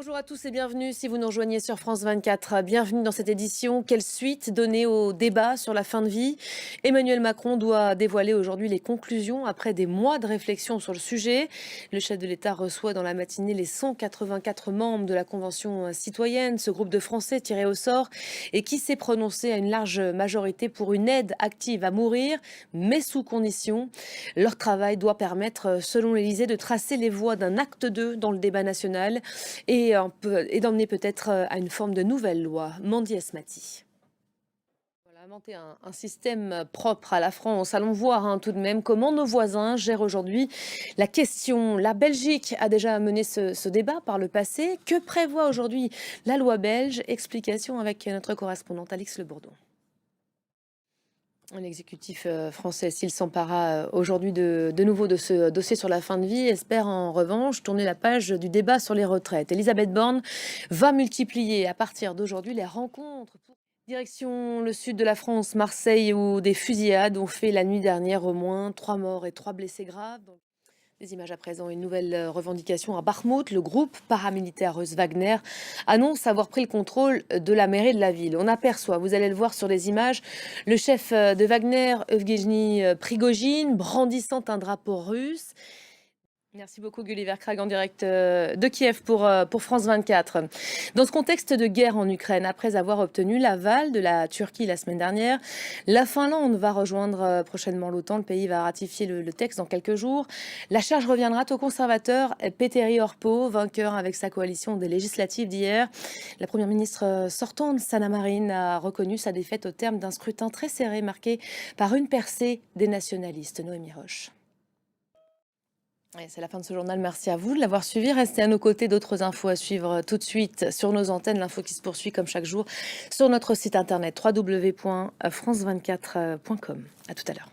Bonjour à tous et bienvenue si vous nous rejoignez sur France 24. Bienvenue dans cette édition. Quelle suite donner au débat sur la fin de vie? Emmanuel Macron doit dévoiler aujourd'hui les conclusions après des mois de réflexion sur le sujet. Le chef de l'État reçoit dans la matinée les 184 membres de la Convention citoyenne, ce groupe de Français tiré au sort et qui s'est prononcé à une large majorité pour une aide active à mourir, mais sous condition. Leur travail doit permettre, selon l'Élysée, de tracer les voies d'un acte 2 dans le débat national et d'emmener peut-être à une forme de nouvelle loi. Mandy Esmati. Voilà, inventer un système propre à la France. Allons voir tout de même comment nos voisins gèrent aujourd'hui la question. La Belgique a déjà mené ce débat par le passé. Que prévoit aujourd'hui la loi belge? Explication avec notre correspondante Alix Le Bourdon. L'exécutif français, s'il s'empara aujourd'hui de nouveau de ce dossier sur la fin de vie, espère en revanche tourner la page du débat sur les retraites. Elisabeth Borne va multiplier à partir d'aujourd'hui les rencontres. Direction le sud de la France, Marseille, où des fusillades ont fait la nuit dernière au moins 3 morts et 3 blessés graves. Des images à présent, une nouvelle revendication à Bakhmout. Le groupe paramilitaire russe Wagner annonce avoir pris le contrôle de la mairie de la ville. On aperçoit, vous allez le voir sur les images, le chef de Wagner, Evgeny Prigojine, brandissant un drapeau russe. Merci beaucoup Gulliver Krag en direct de Kiev pour France 24. Dans ce contexte de guerre en Ukraine, après avoir obtenu l'aval de la Turquie la semaine dernière, la Finlande va rejoindre prochainement l'OTAN. Le pays va ratifier le texte dans quelques jours. La charge reviendra au conservateur Petteri Orpo, vainqueur avec sa coalition des législatives d'hier. La première ministre sortante, Sanna Marin, a reconnu sa défaite au terme d'un scrutin très serré marqué par une percée des nationalistes. Noémie Roche. C'est la fin de ce journal. Merci à vous de l'avoir suivi. Restez à nos côtés. D'autres infos à suivre tout de suite sur nos antennes. L'info qui se poursuit comme chaque jour sur notre site internet www.france24.com. À tout à l'heure.